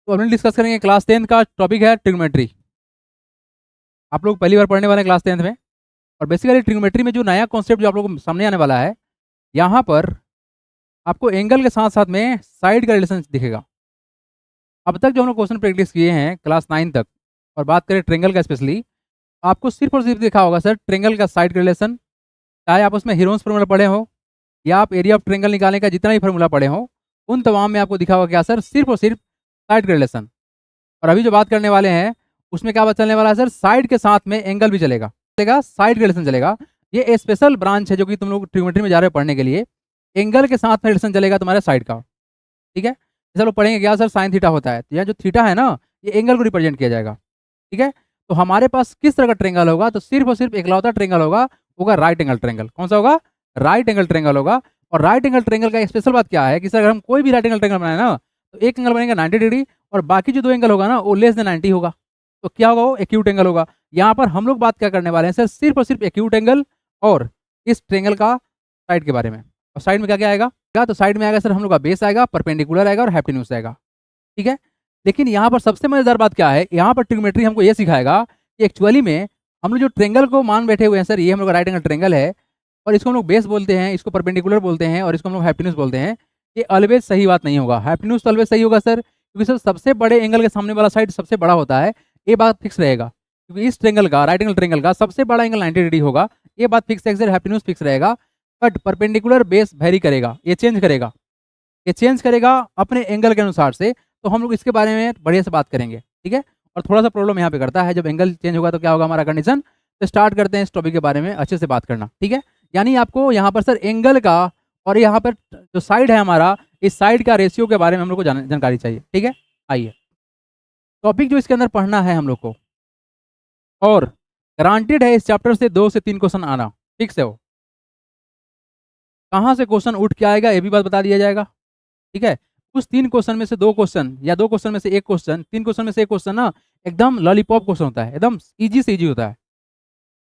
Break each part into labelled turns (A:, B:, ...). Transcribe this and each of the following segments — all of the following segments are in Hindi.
A: तो हमने डिस्कस करेंगे क्लास 10 का टॉपिक है ट्रिग्नोमेट्री। आप लोग पहली बार पढ़ने वाले हैं क्लास 10 में। और बेसिकली ट्रिग्नोमेट्री में जो नया कॉन्सेप्ट जो आप लोगों को सामने आने वाला है, यहाँ पर आपको एंगल के साथ साथ में साइड का रिलेशन दिखेगा। अब तक जो हम लोग क्वेश्चन प्रैक्टिस किए हैं क्लास 9 तक, और बात करें ट्रेंगल का स्पेशली, आपको सिर्फ और सिर्फ देखा होगा सर ट्रेंगल का साइड का रिलेशन। चाहे आप उसमें हीरोन्स फार्मूला पढ़े हो या आप एरिया ऑफ ट्रेंगल निकालने का जितना भी फार्मूला पढ़े हो, उन तमाम में आपको दिखा होगा क्या सर, सिर्फ और सिर्फ साइड का रिलेशन। और अभी जो बात करने वाले हैं उसमें क्या चलने वाला है सर, साइड के साथ में एंगल भी चलेगा, साइड रिलेशन चलेगा। ये स्पेशल ब्रांच है जो कि तुम लोग ट्रिग्नोमेट्री में जा रहे हो पढ़ने के लिए। एंगल के साथ में रिलेशन चलेगा तुम्हारे साइड का, ठीक है। जैसे लोग पढ़ेंगे क्या सर, साइन थीटा होता है, तो यहाँ जो थीटा है ना, ये एंगल को रिप्रेजेंट किया जाएगा, ठीक है। तो हमारे पास किस तरह का ट्रेंगल होगा, तो सिर्फ और सिर्फ एकलौता ट्रेंगल होगा राइट एंगल ट्रेंगल। कौन सा होगा, राइट एंगल ट्रेंगल होगा। और राइट एंगल ट्रेंगल का एक स्पेशल बात क्या है कि सर अगर हम कोई भी राइट एंगल ट्रेंगल बनाए ना, तो एक एंगल बनेगा 90 डिग्री और बाकी जो दो एंगल होगा ना वो लेस देन 90 होगा। तो क्या होगा, वो एक्यूट एंगल होगा। यहाँ पर हम लोग बात क्या करने वाले हैं सर, सिर्फ और सिर्फ एक्यूट एंगल और इस ट्रेंगल का साइड के बारे में। और साइड में क्या क्या आएगा, तो साइड में आएगा सर हम लोग का बेस आएगा, परपेंडिकुलर आएगा और हाइपोटेन्यूज आएगा, ठीक है। लेकिन यहाँ पर सबसे मजेदार बात क्या है, यहाँ पर ट्रिग्नोमेट्री हमको ये सिखाएगा कि एक्चुअली में हम लोग जो ट्रेंगल को मान बैठे हुए हैं सर, ये हम लोग राइट एंगल ट्रेंगल है और इसको हम लोग बेस बोलते हैं, इसको परपेंडिकुलर बोलते हैं और इसको हम लोग हाइपोटेन्यूज बोलते हैं। ये ऑलवेज सही बात नहीं होगा। हाइपोटेन्यूज तो ऑलवेज सही होगा सर, क्योंकि सर सबसे बड़े एंगल के सामने वाला साइड सबसे बड़ा होता है, ये बात फिक्स रहेगा। क्योंकि इस ट्रेंगल का, राइट एंगल ट्रेंगल का सबसे बड़ा एंगल 90 डिग्री होगा, ये बात फिक्स है सर, हाइपोटेन्यूज फिक्स रहेगा। बट परपेंडिकुलर बेस वेरी करेगा, ये चेंज करेगा, ये चेंज करेगा अपने एंगल के अनुसार से। तो हम लोग इसके बारे में बढ़िया से बात करेंगे, ठीक है। और थोड़ा सा प्रॉब्लम यहाँ पे करता है, जब एंगल चेंज होगा तो क्या होगा हमारा कंडीशन। तो स्टार्ट करते हैं इस टॉपिक के बारे में अच्छे से बात करना, ठीक है। यानी आपको यहाँ पर सर एंगल का और यहाँ पर जो साइड है हमारा, इस साइड का रेशियो के बारे में हम लोग को जानकारी चाहिए, ठीक है। आइए टॉपिक जो इसके अंदर पढ़ना है हम लोग को, और ग्रांटेड है इस चैप्टर से 2 से 3 क्वेश्चन आना फिक्स है। वो कहाँ से क्वेश्चन उठ के आएगा ये भी बात बता दिया जाएगा, ठीक है। उस 3 क्वेश्चन में से 2 क्वेश्चन या 2 क्वेश्चन में से 1 क्वेश्चन, 3 क्वेश्चन में से 1 क्वेश्चन ना एकदम लॉलीपॉप क्वेश्चन होता है, एकदम इजी से इजी होता है।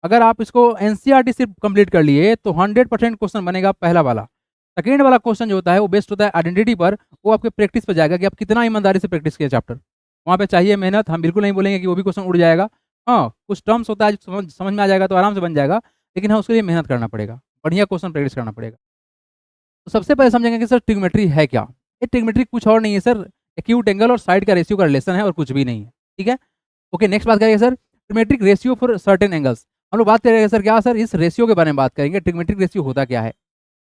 A: अगर आप इसको एनसीईआरटी सिर्फ कंप्लीट कर लिए तो 100% क्वेश्चन बनेगा पहला वाला। सेकेंड वाला क्वेश्चन जो होता है वो बेस्ड होता है आइडेंटिटी पर, वो आपके प्रैक्टिस पर जाएगा कि आप कितना ईमानदारी से प्रैक्टिस किए चैप्टर। वहाँ पे चाहिए मेहनत, हम बिल्कुल नहीं बोलेंगे कि वो भी क्वेश्चन उड़ जाएगा। हाँ, कुछ टर्म्स होता है जो समझ में आ जाएगा तो आराम से बन जाएगा, लेकिन हाँ उसके लिए मेहनत करना पड़ेगा, बढ़िया क्वेश्चन प्रैक्टिस करना पड़ेगा। तो सबसे पहले समझेंगे कि सर ट्रिग्नोमेट्री है क्या। ये ट्रिग्नोमेट्री कुछ और नहीं है सर, एक्यूट एंगल और साइड का रेशियो का रिलेशन है और कुछ भी नहीं है, ठीक है। ओके, नेक्स्ट बात करेंगे sir trigonometric ratio for certain angles. हम लोग बात करेंगे सर क्या सर, इस रेशियो के बारे में बात करेंगे। ट्रिग्नोमेट्रिक रेशियो होता क्या है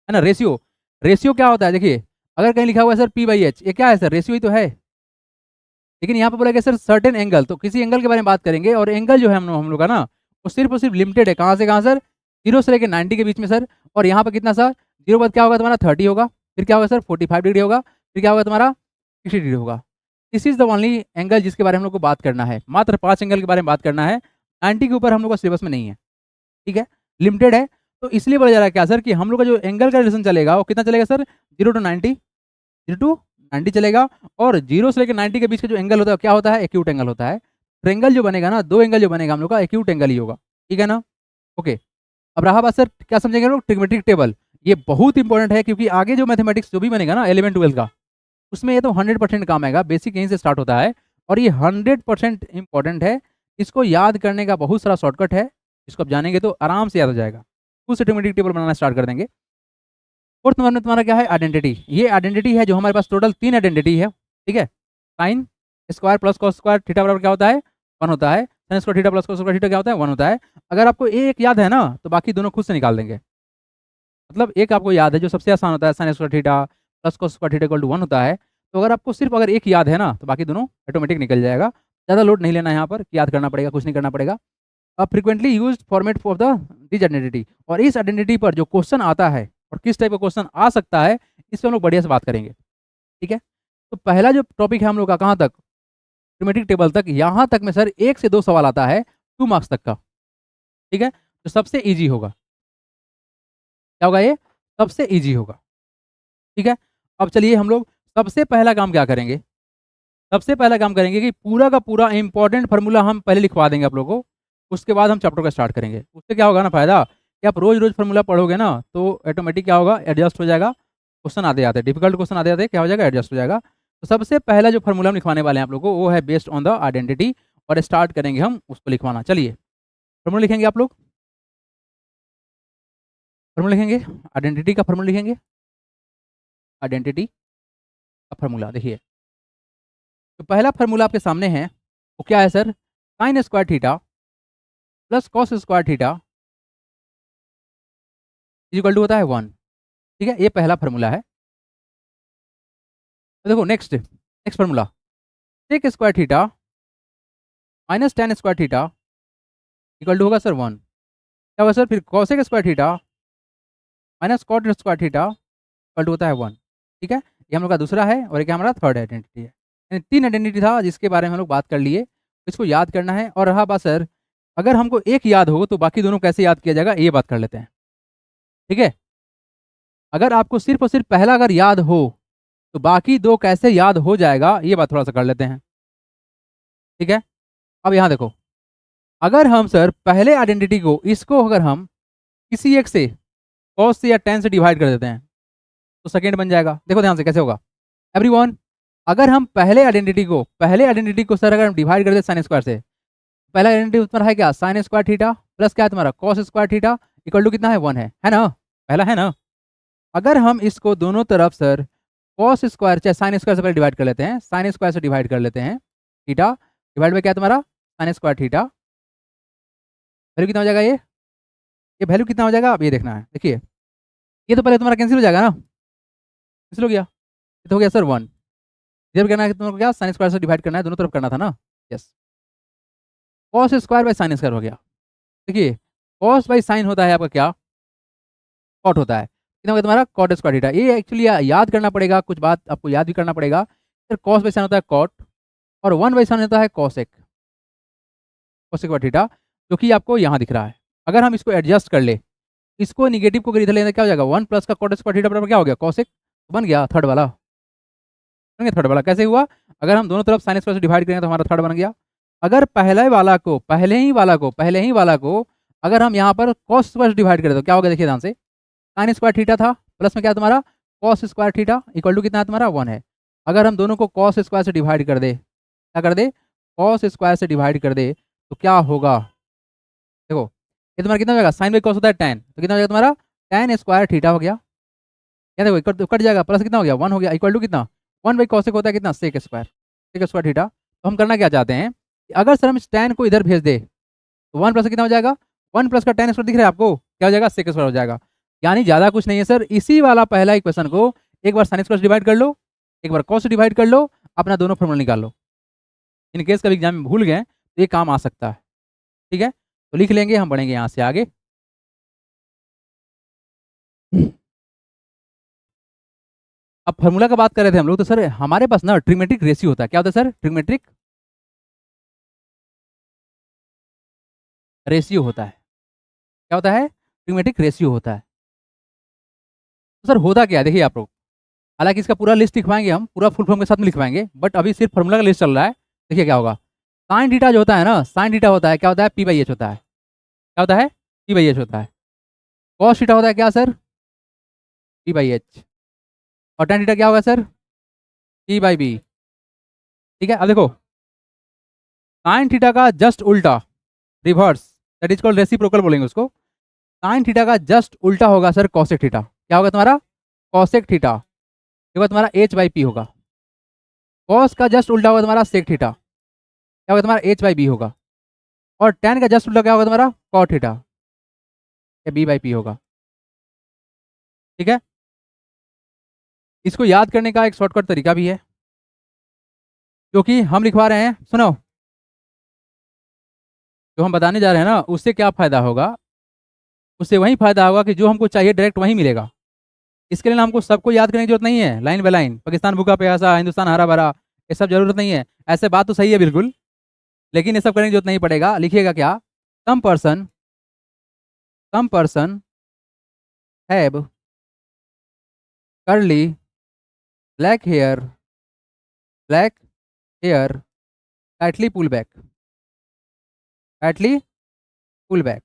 A: ना। रेशियो, रेशियो क्या होता है, देखिए अगर कहीं लिखा हुआ है सर P/H, ये क्या है सर, रेशियो ही तो है। लेकिन यहाँ पे बोला सर सर्टेन एंगल, तो किसी एंगल के बारे में बात करेंगे और एंगल जो है हम लोग का ना, वो सिर्फ और सिर्फ लिमिटेड है। कहाँ से कहाँ सर, 0 से लेकर 90 के बीच में सर। और यहाँ पर कितना सर, 0 बाद क्या होगा तुम्हारा 30 होगा, फिर क्या होगा सर 45 डिग्री होगा, फिर क्या होगा तुम्हारा 60 डिग्री होगा। This is the only angle जिसके बारे में हम लोग को बात करना है। मात्र 5 एंगल के बारे में बात करना है, 90 के ऊपर हम लोग का सिलेबस में नहीं है, ठीक है, लिमिटेड है। तो इसलिए बोला जा रहा है क्या सर कि हम लोग का जो एंगल का रिलेशन चलेगा वो कितना चलेगा सर, 0 to 90, 0 to 90 चलेगा। और 0 से लेकर 90 के बीच का जो एंगल होता है क्या होता है, एक्यूट एंगल होता है। ट्रेंगल जो बनेगा ना, 2 एंगल जो बनेगा हम लोग का एक्यूट एंगल ही होगा, ठीक है ना। ओके, अब रहा बात सर क्या समझेंगे हम लोग, ट्रिग्नोमेट्रिक टेबल। ये बहुत इंपॉर्टेंट है क्योंकि आगे जो मैथमेटिक्स जो भी बनेगा ना 11 12 का, उसमें ये तो 100% काम आएगा। बेसिक यहीं से स्टार्ट होता है और ये 100% इंपॉर्टेंट है। इसको याद करने का बहुत सारा शॉर्टकट है, इसको आप जानेंगे तो आराम से याद हो जाएगा। खुद से ट्रिग्नोमेट्रिक टेबल बनाना स्टार्ट कर देंगे। फोर्थ नंबर में तुम्हारा क्या है, आइडेंटिटी। ये आइडेंटिटी है जो हमारे पास टोटल 3 आइडेंटिटी है, ठीक है। Sine square plus cos square theta बराबर क्या होता है, 1 होता है। Sine square theta plus cos square theta क्या होता है, 1 होता है। अगर आपको एक याद है ना तो बाकी दोनों खुद से निकाल देंगे। मतलब एक आपको याद है जो सबसे आसान होता है, sine square theta plus cos square theta equal to 1 होता है। तो अगर आपको सिर्फ अगर एक याद है ना तो बाकी दोनों ऑटोमेटिक निकल जाएगा। ज़्यादा लोड नहीं लेना है यहाँ पर, याद करना पड़ेगा, कुछ नहीं करना पड़ेगा। अब frequently use format for the this identity, और इस आइडेंटिटी पर जो क्वेश्चन आता है और किस टाइप का क्वेश्चन आ सकता है, इस पर हम लोग बढ़िया से बात करेंगे, ठीक है। तो पहला जो टॉपिक है हम लोग का कहाँ तक, ट्रिग्नोमेट्रिक टेबल तक। यहाँ तक में सर 1 से 2 सवाल आता है 2 मार्क्स तक का, ठीक है। तो सबसे ईजी होगा, क्या होगा ये, सबसे ईजी होगा, ठीक है। अब चलिए हम लोग सबसे पहला काम क्या करेंगे, सबसे पहला काम करेंगे कि पूरा का पूरा इंपॉर्टेंट फार्मूला हम पहले लिखवा देंगे आप लोगों को, उसके बाद हम चैप्टर का स्टार्ट करेंगे। उससे क्या होगा ना फायदा, कि आप रोज रोज फार्मूला पढ़ोगे ना तो ऑटोमेटिक क्या होगा, एडजस्ट हो जाएगा। क्वेश्चन आते आते डिफिकल्ट क्वेश्चन आते आते क्या हो जाएगा, एडजस्ट हो जाएगा। तो सबसे पहला जो फार्मूला हम लिखवाने वाले हैं आप लोगों को वो है बेस्ड ऑन द आइडेंटिटी, और स्टार्ट करेंगे हम उसको लिखवाना। चलिए फार्मूला लिखेंगे आप लोग, फार्मूला लिखेंगे, आइडेंटिटी का फार्मूला लिखेंगे, आइडेंटिटी का फार्मूला देखिए। तो पहला फार्मूला आपके सामने है, वो क्या है sir? Sine square theta plus cos square theta equal to होता है 1। ठीक है, ये पहला फार्मूला है। तो देखो next next formula, sec square theta minus tan square theta equal to होगा सर 1। क्या होगा सर? फिर cosec square theta minus cot square theta equal to होता है 1। ठीक है, ये हम लोग का दूसरा है, और एक हमारा थर्ड आइडेंटिटी है। यानी 3 आइडेंटिटी था जिसके बारे में हम लोग बात कर लिए, इसको याद करना है। और रहा बात सर, अगर हमको एक याद हो तो बाकी दोनों कैसे याद किया जाएगा, ये बात कर लेते हैं। ठीक है, अगर आपको सिर्फ और सिर्फ पहला अगर याद हो तो बाकी दो कैसे याद हो जाएगा, ये बात थोड़ा सा कर लेते हैं। ठीक है, अब यहाँ देखो, अगर हम सर पहले आइडेंटिटी को, इसको अगर हम किसी एक से कॉस से या टेन से डिवाइड कर देते हैं तो सेकेंड बन जाएगा। देखो ध्यान से कैसे होगा एवरीवन। अगर हम पहले आइडेंटिटी को सर अगर हम डिवाइड कर दे साइन स्क्वायर से, पहला आइडेंटिटी तुम्हारा है क्या? साइन स्क्वायर थीटा प्लस क्या है तुम्हारा? Cos square theta equal to कितना है? 1 है ना? पहला है ना? अगर हम इसको दोनों तरफ सर कॉस स्क्वायर चाहे साइन स्क्वायर से पहले डिवाइड कर लेते हैं, साइन स्क्वायर से डिवाइड कर लेते हैं, थीटा डिवाइड में क्या है तुम्हारा? Sign square theta. वैल्यू कितना हो जाएगा? ये वैल्यू कितना हो जाएगा? अब ये देखना है। देखिए ये तो पहले तुम्हारा कैंसिल हो जाएगा ना, कैंसिल हो गया, ये तो हो गया सर 1। इधर करना है तुमको क्या? साइन स्क्वायर से डिवाइड करना है, दोनों तरफ करना था ना। Yes, cos square by sine square हो गया। देखिए कॉस बाई साइन होता है आपका क्या? कॉट होता है। कितना हो गया तुम्हारा? Cot square theta. ये एक्चुअली याद करना पड़ेगा, कुछ बात आपको याद भी करना पड़ेगा। फिर कॉस बाई साइन होता है कॉट, और 1 बाई साइन होता है कॉसेक, कॉसेक बाई थीटा, जो कि आपको यहाँ दिख रहा है। अगर हम इसको एडजस्ट कर ले, इसको निगेटिव को इधर लेने क्या हो जाएगा? 1 प्लस का कॉट स्क्वायर थीटा बराबर क्या हो गया? कॉसेक। बन गया थर्ड वाला। बन गया थर्ड वाला। कैसे हुआ? अगर हम दोनों तरफ साइन स्क्वायर से डिवाइड करेंगे तो हमारा थर्ड बन गया। अगर पहले ही वाला को अगर हम यहाँ पर कॉस स्क्वायर से डिवाइड करें तो क्या होगा? देखिए ध्यान से, साइन स्क्वायर थीटा था प्लस में क्या तुम्हारा? Cos square theta equal to कितना है तुम्हारा? 1 है। अगर हम दोनों को कॉस स्क्वायर से डिवाइड कर दे, क्या कर दे? कॉस स्क्वायर से डिवाइड कर दे तो क्या होगा? देखो ये तुम्हारा कितना हो जाएगा? साइन बाई कॉस होता है टेन, तो कितना हो जाएगा तुम्हारा? टेन स्क्वायर थीटा हो गया। क्या देखो कट जाएगा, प्लस कितना हो गया? 1 हो गया, इक्वल टू कितना? 1 बाई कॉसेक होता है कितना? Sec square, sec square theta. तो हम करना क्या चाहते हैं, अगर सर हम इस टेन को इधर भेज दे तो 1 प्लस कितना हो जाएगा? 1 प्लस का टेन स्क्वायर दिख रहा है आपको? क्या हो जाएगा? सेक स्क्वायर हो जाएगा। यानी ज़्यादा कुछ नहीं है सर, इसी वाला पहला इक्वेशन को एक बार साइन स्क्वायर से डिवाइड कर लो, एक बार कॉस से डिवाइड कर लो, अपना दोनों फॉर्मूला निकाल लो। इन केस कभी एग्जाम में भूल गए तो ये काम आ सकता है। ठीक है, तो लिख लेंगे, हम बढ़ेंगे यहाँ से आगे। अब फार्मूला का बात कर रहे थे हम लोग, तो सर हमारे पास ना ट्रिग्मेट्रिक रेशियो होता है। क्या होता है सर? ट्रिग्मेट्रिक रेशियो होता है। क्या होता है? ट्रिग्मेट्रिक रेशियो होता है। तो सर होता क्या है देखिए आप लोग, हालांकि इसका पूरा लिस्ट लिखवाएंगे, हम पूरा फुल फॉर्म के साथ में लिखवाएंगे, बट अभी सिर्फ फार्मूला का लिस्ट चल रहा है। देखिए क्या होगा, साइन थीटा जो होता है ना, साइन थीटा होता है क्या होता है? पी बाई एच होता है। क्या होता है? पी बाई एच होता है। कॉस थीटा होता है क्या सर? P by H. और टेन थीटा क्या होगा सर? P by B. ठीक है, अब देखो साइन थीटा का जस्ट उल्टा, reverse, that is called reciprocal बोलेंगे उसको। साइन थीटा का जस्ट उल्टा होगा सर कॉसेक थीटा। क्या होगा तुम्हारा? Cosec theta. ये होगा तुम्हारा एच बाई पी होगा। कॉस का जस्ट उल्टा होगा तुम्हारा सेक थीटा। क्या होगा तुम्हारा? एच बाई बी होगा। और टेन का जस्ट उल्टा क्या होगा तुम्हारा? कॉट थीटा, या बी बाई पी होगा। ठीक है, इसको याद करने का एक शॉर्टकट तरीका भी है, जो कि हम लिखवा रहे हैं। सुनो, जो हम बताने जा रहे हैं ना, उससे क्या फ़ायदा होगा? उससे वही फ़ायदा होगा कि जो हमको चाहिए डायरेक्ट वहीं मिलेगा। इसके लिए ना हमको सबको याद करने की जरूरत नहीं है, लाइन बाय लाइन, पाकिस्तान भूखा प्यासा, हिंदुस्तान हरा भरा, ये सब जरूरत नहीं है। ऐसे बात तो सही है बिल्कुल, लेकिन ये सब करने की जरूरत नहीं पड़ेगा। लिखिएगा क्या? Some person have curly black hair, black hair tightly pull back, tightly pull back.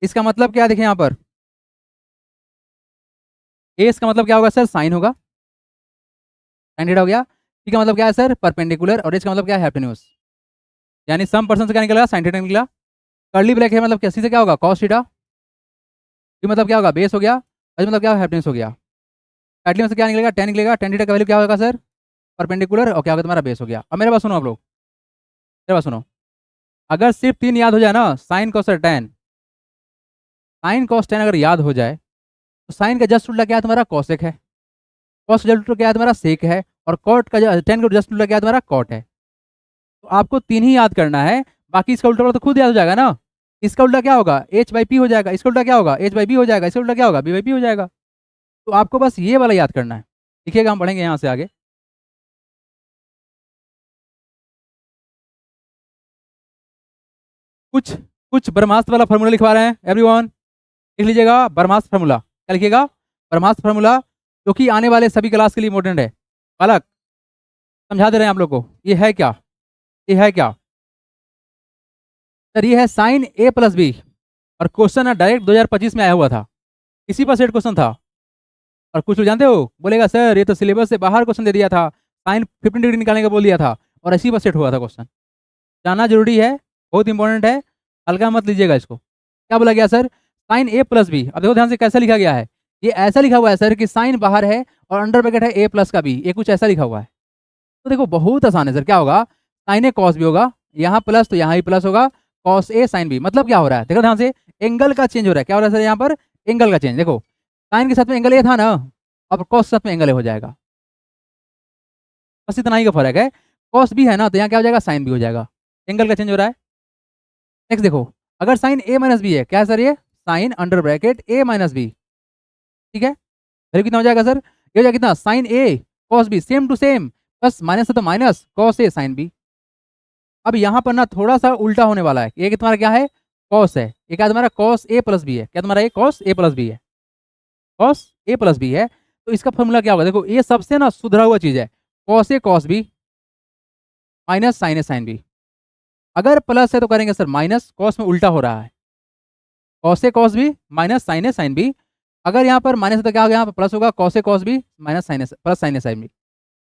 A: इसका मतलब क्या है? देखें यहाँ पर, ए इसका मतलब क्या होगा सर? साइन होगा। साइन थीटा हो गया। ठीक है, मतलब क्या है सर, परपेंडिकुलर, और इसका मतलब क्या है, हाइपोटेन्यूज। यानी सम पर्सन से क्या निकलेगा, साइन थीटा निकला। कर्ली ब्रैकेट है मतलब कैसी से क्या होगा, कॉस थीटा। ये मतलब क्या होगा, बेस हो गया, और ये मतलब क्या, हाइपोटेन्यूज हो गया। काटली में से क्या निकलेगा, टेन निकलेगा। टेन थीटा का वैल्यू क्या होगा सर, परपेंडिकुलर, और क्या होगा तुम्हारा, बेस हो गया। अब मेरे पास सुनो आप लोग, मेरे पास सुनो, अगर सिर्फ तीन याद हो जाए ना, साइन कॉस और टेन, साइन कॉस टेन अगर याद हो जाए, तो साइन का जस्ट उल्टा क्या है तुम्हारा, कॉसेक है। कॉस जस्ट उल्टा क्या है तुम्हारा, सेक है। और कॉट का टेन का जस्ट उल्टा क्या है तुम्हारा, कॉट है। तो आपको तीन ही याद करना है, बाकी इसका उल्टा तो खुद याद हो जाएगा ना। इसका उल्टा क्या होगा, एच बाई पी हो जाएगा। इसका उल्टा क्या होगा, एच बाई बी हो जाएगा। इसका उल्टा क्या होगा, बी बाई पी हो जाएगा। तो आपको बस ये वाला याद करना है। देखिएगा, हम पढ़ेंगे यहाँ से आगे। कुछ कुछ ब्रह्मास्त्र वाला फॉर्मूला लिखवा रहे हैं एवरीवन। लिख लीजिएगा ब्रह्मास्त्र फार्मूला। क्या लिखिएगा, ब्रह्मास्त्र फार्मूला, जो कि आने वाले सभी क्लास के लिए इंपॉर्टेंट है। बालक समझा दे रहे हैं आप लोग को, ये है क्या, ये है क्या सर, ये है साइन ए प्लस बी। और क्वेश्चन है डायरेक्ट 2025 में आया हुआ था, इसी पर सेट क्वेश्चन था। और कुछ लोग जानते हो, बोलेगा सर ये तो सिलेबस से बाहर क्वेश्चन दे दिया था, साइन 15 डिग्री निकालने का बोल दिया था, और इसी पर सेट हुआ था क्वेश्चन। जानना जरूरी है, बहुत इंपॉर्टेंट है, हल्का मत लीजिएगा इसको। क्या बोला गया सर, साइन ए प्लस बी। अब देखो ध्यान से कैसा लिखा गया है, ये ऐसा लिखा हुआ है सर कि साइन बाहर है और अंडर ब्रैकेट है ए प्लस का बी, ये कुछ ऐसा लिखा हुआ है। तो देखो बहुत आसान है सर, क्या होगा, साइन ए कॉस बी होगा, यहाँ प्लस तो यहाँ ही प्लस होगा, कॉस ए साइन बी। मतलब क्या हो रहा है, देखो ध्यान से, एंगल का चेंज हो रहा है। क्या हो रहा है सर यहाँ पर, एंगल का चेंज। देखो साइन के साथ में एंगल ए था ना, अब कॉस के साथ में एंगल ए हो जाएगा, बस इतना ही का फर्क है। कॉस बी है ना, तो यहाँ क्या हो जाएगा, साइन बी हो जाएगा, एंगल का चेंज हो रहा है। नेक्स्ट देखो, अगर साइन ए माइनस बी है, क्या है सर, ये साइन अंडर ब्रैकेट ए माइनस बी। ठीक है, वैल्यू कितना हो जाएगा सर, ये हो जाएगा कितना, sine A cos B, same to same, बस माइनस है तो minus cos A sine B. अब यहाँ पर ना थोड़ा सा उल्टा होने वाला है, ये तुम्हारा क्या है, कॉस है, ये क्या तुम्हारा कॉस ए प्लस बी है। क्या तुम्हारा ये कॉस ए प्लस बी है, कॉस ए प्लस बी है। तो इसका फॉर्मूला क्या होगा, देखो ये सबसे ना सुधरा हुआ चीज है, cos A cos B minus sign A sine B. अगर प्लस है तो करेंगे सर माइनस, कॉस में उल्टा हो रहा है, cos A cos B minus sign A sine B. अगर यहाँ पर माइनस है तो क्या होगा, यहाँ पर प्लस होगा, cos A cos B minus sign A plus sign A sine B,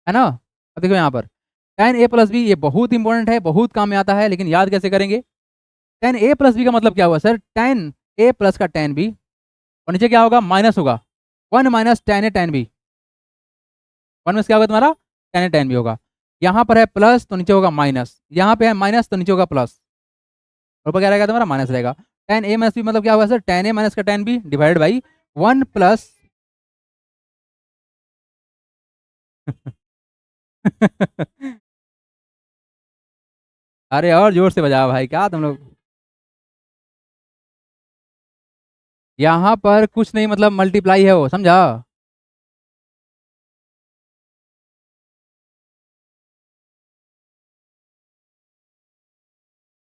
A: है ना। अब देखो यहाँ पर टेन ए प्लस बी, ये बहुत इंपॉर्टेंट है, बहुत काम में आता है, लेकिन याद कैसे करेंगे। टेन ए प्लस बी का मतलब क्या हुआ सर, टेन ए प्लस का टेन बी, और नीचे क्या होगा, माइनस होगा, वन माइनस टेन ए टेन बी। वन में क्या होगा तुम्हारा, टेन ए टेन बी होगा। यहाँ पर है प्लस तो नीचे होगा माइनस, यहाँ पे है माइनस तो नीचे होगा प्लस, ऊपर क्या रहेगा तुम्हारा, माइनस रहेगा। टेन ए माइनस बी मतलब क्या हुआ सर, टेन ए माइनस का tan B divide by one plus अरे और जोर से बजाओ भाई, क्या तुम लोग, यहाँ पर कुछ नहीं, मतलब मल्टीप्लाई है वो, समझा।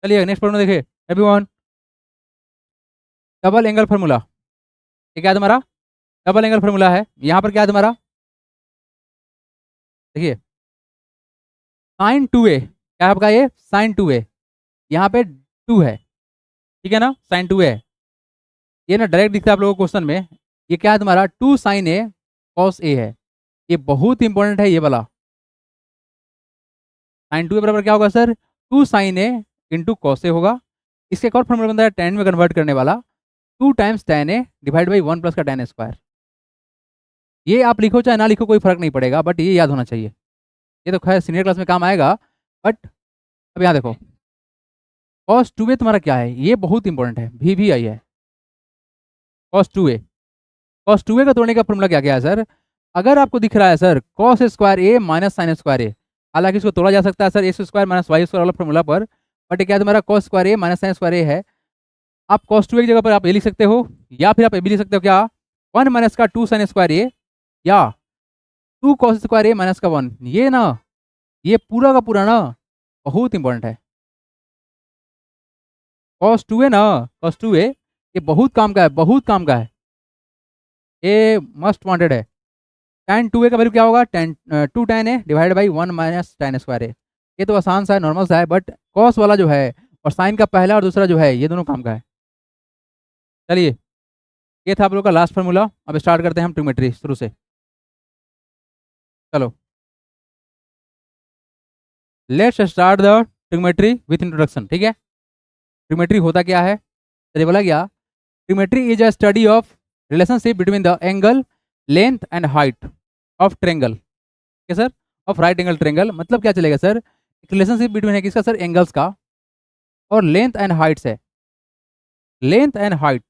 A: चलिए नेक्स्ट प्रॉब्लम देखिए एवरीवन। डबल एंगल फार्मूला, ये क्या है तुम्हारा, डबल एंगल फार्मूला है। यहाँ पर क्या है तुम्हारा, देखिए साइन टू ए, क्या है आपका ये साइन टू ए, यहाँ पे टू है, ठीक है ना, साइन टू ए। ये ना डायरेक्ट दिखता है आप लोगों को क्वेश्चन में, ये क्या है तुम्हारा, to sine A cos A है। ये बहुत इंपॉर्टेंट है ये वाला, साइन टू ए बराबर क्या होगा sir, two sine A into cos A होगा। इसके एक और फॉर्मूला बनता है टेन में कन्वर्ट करने वाला, two times ten A divide by one plus का टेन स्क्वायर। ये आप लिखो चाहे ना लिखो कोई फर्क नहीं पड़ेगा, बट ये याद होना चाहिए। ये तो खैर सीनियर क्लास में काम आएगा, बट अब यहाँ देखो, कॉस टू ए तुम्हारा क्या है, ये बहुत इंपॉर्टेंट है, भी आई है, cos two A. Cos two A का तोड़ने का फॉर्मूला क्या क्या है सर, अगर आपको दिख रहा है sir cos square A minus sine square A, हालांकि इसको तोड़ा जा सकता है sir X square minus Y square वाला फॉर्मूला पर, बट क्या है तुम्हारा cos square A minus sine square A है। आप कॉस टू ए की जगह पर आप ए लिख सकते हो, या फिर आप ए भी लिख सकते हो, क्या, वन माइनस का टू साइन स्क्वायर ए, या two cos square A minus का वन। ये ना, ये पूरा का पूरा ना बहुत इंपॉर्टेंट है, कॉस टू ए ना, कॉस टू ए ये बहुत काम का है, बहुत काम का है, ये मस्ट वांटेड है। टेन टू ए का वैल्यू क्या होगा, tan two tan A divide by one minus tan square A. ये तो आसान सा है, नॉर्मल सा है, बट कॉस वाला जो है और साइन का पहला और दूसरा जो है, ये दोनों काम का है। चलिए, ये था आप लोग का लास्ट फार्मूला। अब स्टार्ट करते हैं हम ट्रिग्नोमेट्री शुरू से। चलो, let's start the trigonometry with introduction. ठीक है, ट्रिग्नोमेट्री होता क्या है, चलिए बोला गया trigonometry is a study of relationship between the angle length and height of triangle. क्या sir, of right angle triangle, मतलब क्या चलेगा सर, एक रिलेशनशिप बिटवीन है किसका सर, एंगल्स का, और लेंथ एंड हाइट्स है, लेंथ एंड हाइट।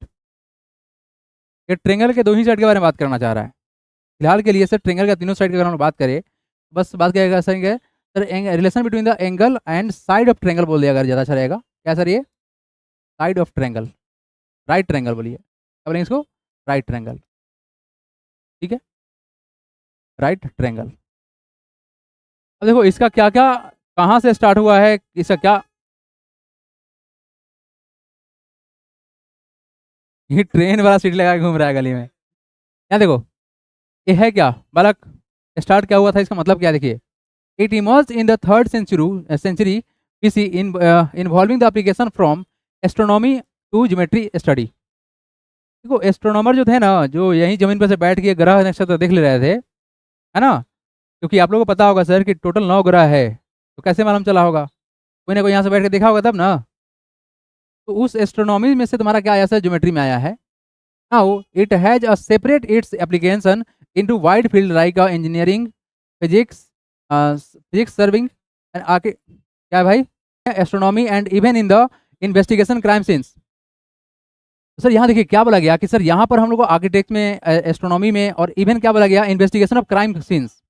A: ये ट्रेंगल के दो ही साइड के बारे में बात करना चाह रहा है फिलहाल के लिए सर। ट्रेंगल का तीनों साइड के बारे में बात करें, बस बात करेगा sir sir relation between the angle and side of triangle बोल दिया अगर ज़्यादा अच्छा रहेगा। क्या सर, ये side of triangle, right triangle बोलिए, क्या बोलेंगे इसको, राइट ट्रेंगल। ठीक है, राइट ट्रेंगल। अब देखो इसका क्या क्या, कहाँ से स्टार्ट हुआ है, इसका क्या, ये ट्रेन वाला सीट लगा के घूम रहा है गली में। क्या देखो, ये है क्या बालक, स्टार्ट क्या हुआ था, इसका मतलब क्या देखिए, it emerge in the third century BC involving the application from astronomy to geometry study. देखो एस्ट्रोनॉमर जो थे ना, जो यहीं जमीन पर से बैठ के ग्रह नक्षत्र देख ले रहे थे, है ना, क्योंकि आप लोगों को पता होगा सर कि टोटल 9 ग्रह है, तो कैसे मालूम चला होगा, कोई ना कोई यहाँ से बैठ के देखा होगा तब ना। तो उस एस्ट्रोनॉमी में से तुम्हारा क्या आया सर, ज्योमेट्री में आया है। Now it has a separate its application into wide field like engineering, physics, physics serving and आके क्या है भाई, astronomy and even in the investigation crime scenes. Sir यहाँ देखिए क्या बोला गया कि सर यहाँ पर हम लोग को आर्किटेक्ट में, एस्ट्रोनॉमी में, और इवन क्या बोला गया, इन्वेस्टिगेशन ऑफ क्राइम सीन्स।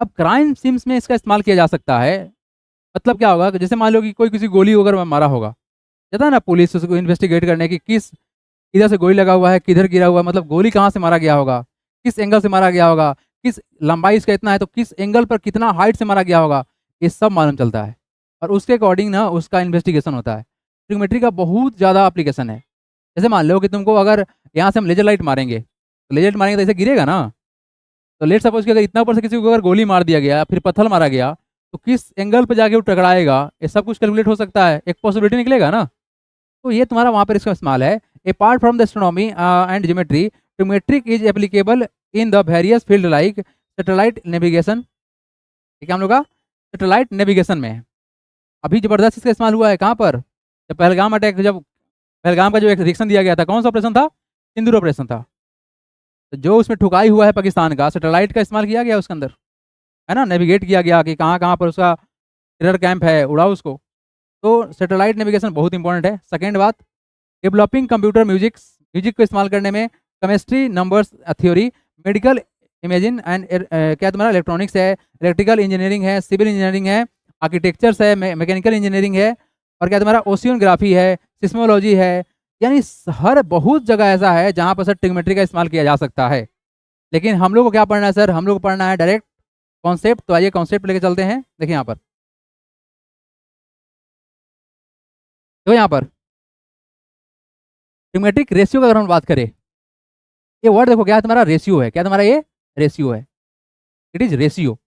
A: अब क्राइम सीन्स में इसका इस्तेमाल किया जा सकता है। मतलब क्या होगा कि जैसे मान लो कि कोई किसी गोली वगैरह मारा होगा, जाता है ना पुलिस उसको इन्वेस्टिगेट करने की, किस इधर से गोली लगा हुआ है, किधर गिरा हुआ है, मतलब गोली कहाँ से मारा गया होगा, किस एंगल से मारा गया होगा, किस लंबाई इसका इतना है तो किस एंगल पर कितना हाइट से मारा गया होगा, ये सब मालूम चलता है। और उसके अकॉर्डिंग ना उसका इन्वेस्टिगेशन होता है। ट्रिग्नोमेट्री का बहुत ज़्यादा एप्लीकेशन है। जैसे मान लो कि तुमको अगर यहाँ से हम लेजर लाइट मारेंगे, तो लेजर लाइट मारेंगे तो ऐसे गिरेगा ना, तो लेट सपोज कि अगर इतना ऊपर से किसी को अगर गोली मार दिया गया, फिर पत्थर मारा गया, तो किस एंगल पर जाके वो टकराएगा, ये सब कुछ कैलकुलेट हो सकता है, एक पॉसिबिलिटी निकलेगा ना। तो ये तुम्हारा वहाँ पर इसका इस्तेमाल है। Apart from the astronomy and geometry, trigonometric is applicable in the various field like satellite navigation. ठीक है, हम लोग का सैटेलाइट नेविगेशन में अभी जबरदस्त इसका इस्तेमाल हुआ है। कहाँ पर, जब पहलगाम अटैक, जब पहलगाम का जो एक रिएक्शन दिया गया था, कौन सा ऑपरेशन था, सिंदूर ऑपरेशन था। तो जो उसमें ठुकाई हुआ है पाकिस्तान का, सैटेलाइट का इस्तेमाल किया गया उसके अंदर, है ना, नेविगेट किया गया कि कहाँ कहाँ पर उसका टेरर कैंप है, उड़ाओ उसको। तो सैटेलाइट नेविगेशन बहुत इंपॉर्टेंट है। सेकेंड बात, डेवलपिंग कंप्यूटर म्यूजिक को इस्तेमाल करने में chemistry, numbers theory, medical imagine and क्या तुम्हारा इलेक्ट्रॉनिक्स है, इलेक्ट्रिकल इंजीनियरिंग है, सिविल इंजीनियरिंग है, आर्किटेक्चर्स है, मैकेनिकल इंजीनियरिंग है, और क्या तुम्हारा ओशियनग्राफी है, सिस्मोलॉजी है। यानी हर बहुत जगह ऐसा है जहाँ पर सर ट्रिग्नोमेट्री का इस्तेमाल किया जा सकता है। लेकिन हम लोग को क्या पढ़ना है सर, हम लोग को पढ़ना है डायरेक्ट कॉन्सेप्ट। तो आइए कॉन्सेप्ट लेके चलते हैं। देखिए यहाँ पर, तो यहाँ पर ट्रिग्नोमेट्रिक रेशियो का अगर हम बात करें, ये वर्ड देखो क्या है तुम्हारा, रेशियो है। क्या तुम्हारा ये रेशियो है, इट इज रेशियो।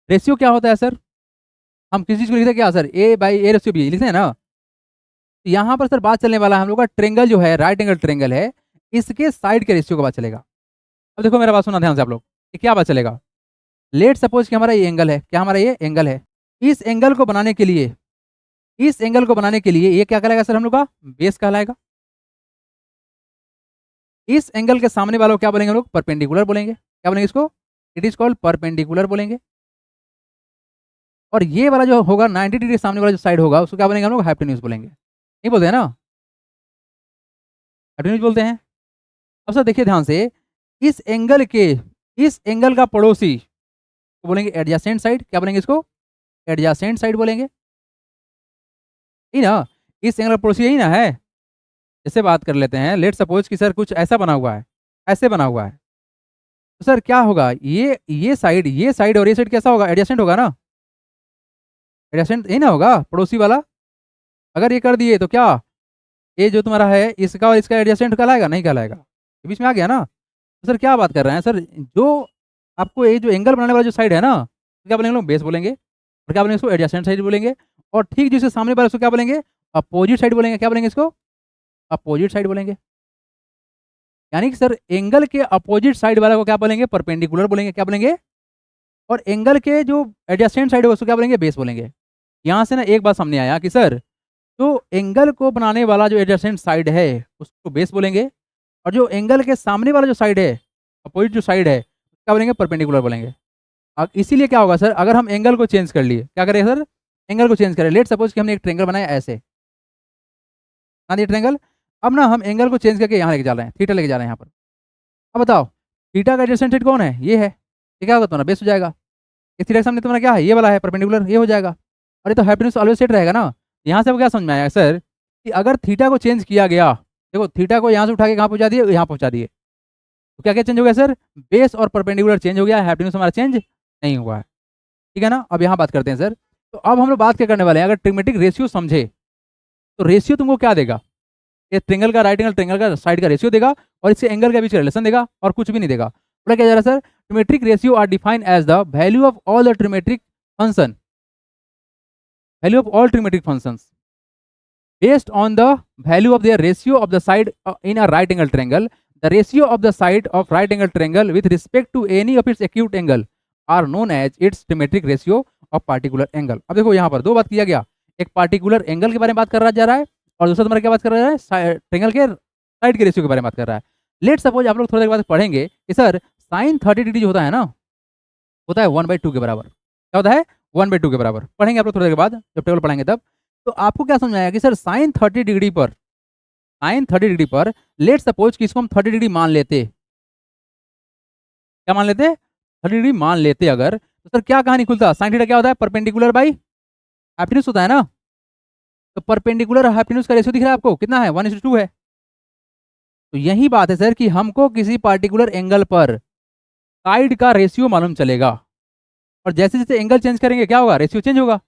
A: रेशियो क्या होता है सर, हम किसी चीज को लिखते हैं क्या sir, A by A ratio B लिखते हैं ना। तो यहाँ पर सर बात चलने वाला है हम लोग का ट्रेंगल जो है, राइट एंगल ट्रेंगल है, इसके साइड के रेशियो का बात चलेगा। अब देखो मेरा बात सुना ध्यान से आप लोग, ये क्या बात चलेगा, लेट सपोज कि हमारा ये एंगल है, क्या हमारा ये एंगल है, इस एंगल को बनाने के लिए, इस एंगल को बनाने के लिए ये क्या कहलाएगा सर, हम लोग का बेस कहलाएगा। इस एंगल के सामने वालों को क्या बोलेंगे हम लोग, परपेंडिकुलर बोलेंगे। क्या बोलेंगे इसको, इट इज कॉल्ड परपेंडिकुलर बोलेंगे। और ये वाला जो होगा 90 डिग्री सामने वाला जो साइड होगा, उसको क्या बोलेंगे हम लोग, हाइपोटेन्यूज बोलेंगे। नहीं बोलते हैं ना, हाइपोटेन्यूज बोलते हैं। अब सर देखिए ध्यान से, इस एंगल के, इस एंगल का पड़ोसी को बोलेंगे एडजेसेंट साइड। क्या बोलेंगे इसको, एडजेसेंट साइड बोलेंगे। यही ना, इस एंगल का पड़ोसी यही ना है। जैसे बात कर लेते हैं, लेट सपोज कि सर कुछ ऐसा बना हुआ है, ऐसे बना हुआ है, तो सर क्या होगा, ये साइड, ये साइड और ये साइड कैसा होगा, एडजेसेंट होगा ना, एडजेसेंट यही ना होगा, पड़ोसी वाला। अगर ये कर दिए तो क्या, ये जो तुम्हारा है इसका और इसका एडजेसेंट कहलाएगा, नहीं कहलाएगा, ये बीच में आ गया ना। तो सर क्या बात कर रहे हैं सर, जो आपको ये जो एंगल बनाने वाला जो साइड है ना, तो क्या बोलेंगे लोग, बेस बोलेंगे। और क्या बोलेंगे इसको, एडजेसेंट साइड बोलेंगे। और ठीक जिसके सामने वाले उसको क्या बोलेंगे, अपोजिट साइड बोलेंगे। क्या बोलेंगे इसको, अपोजिट साइड बोलेंगे। यानी कि सर एंगल के अपोजिट साइड वाला को क्या बोलेंगे, परपेंडिकुलर बोलेंगे। क्या बोलेंगे, और एंगल के जो एडजस्टेंट साइड होगा उसको क्या बोलेंगे, बेस बोलेंगे। यहाँ से ना एक बात सामने आया कि सर जो एंगल को बनाने वाला जो एडजस्टेंट साइड है उसको बेस बोलेंगे, और जो एंगल के सामने वाला जो साइड है, अपोजिट जो साइड है, क्या बोलेंगे, परपेंडिकुलर बोलेंगे। अब इसीलिए क्या होगा सर, अगर हम एंगल को चेंज कर लिए, क्या करें सर, एंगल को चेंज करें। लेट सपोज कि हमने एक ट्रेंगल बनाया ऐसे, बना दिया ट्रेंगल। अब ना हम एंगल को चेंज करके यहाँ लेके जा रहे हैं, थीटा लेके जा रहे हैं यहाँ पर। अब बताओ थीटा का एडजेसेंट साइड कौन है, ये है, ये क्या होगा तुम्हारा बेस हो जाएगा। इस थीटा के सामने तुम्हारा क्या है, ये वाला है परपेंडिकुलर, ये हो जाएगा। और ये तो हाइपोटेन्यूज ऑलवेज सेट रहेगा ना। यहाँ से वो क्या समझ में आया सर कि अगर थीटा को चेंज किया गया, देखो थीटा को यहाँ से उठा के कहाँ पहुँचा दिए, यहाँ पहुँचा दिए, तो क्या क्या चेंज हो गया सर, बेस और परपेंडिकुलर चेंज हो गया, हाइपोटेन्यूज हमारा चेंज नहीं हुआ है। ठीक है ना। अब यहाँ बात करते हैं सर, तो अब हम लोग बात क्या करने वाले हैं, अगर ट्रिग्मेटिक रेशियो समझे तो रेशियो तुमको क्या देगा, ये ट्रिंगल का राइट एंगल ट्रिंगल का साइड का रेशियो देगा, और इससे एंगल के बीच का रिलेशन देगा, और कुछ भी नहीं देगा। बोला क्या जा रहा है sir, trigonometric ratio are defined as the value of all the trigonometric function, value of all trigonometric functions based on the value of their ratio of the side in a right angle triangle. The ratio of the side of right angle triangle with respect to any of its acute angle are known as its trimetric ratio of particular angle. अब देखो यहाँ पर दो बात किया गया, एक पार्टिकुलर एंगल के बारे में बात कर रहा जा रहा है, और दूसरा तुम्हारा क्या बात कर रहा है, ट्रेंगल के साइड के रेशियो के बारे में बात कर रहा है। लेट सपोज आप लोग थोड़ी देर बाद पढ़ेंगे कि सर साइन 30 डिग्री जो होता है ना, होता है 1/2 के बराबर। क्या होता है, 1/2 के बराबर। पढ़ेंगे आप लोग थोड़ी देर के बाद जब टेबल पढ़ाएंगे तब। तो आपको क्या समझ आया कि सर साइन 30 डिग्री पर, साइन 30 डिग्री पर लेट सपोज कि इसको हम 30 डिग्री मान लेते, क्या मान लेते, 30 डिग्री मान लेते अगर, तो सर क्या कहानी खुलता, साइन थीटा क्या होता है, परपेंडिकुलर बाई हाइपोटेन्यूज होता है ना। तो परपेंडिकुलर हाइपोटेन्यूज का रेशियो दिख रहा है आपको कितना है, 1:2 है। तो यही बात है सर कि हमको किसी पार्टिकुलर एंगल पर साइड का रेशियो मालूम चलेगा, और जैसे जैसे एंगल चेंज करेंगे क्या होगा, रेशियो चेंज होगा।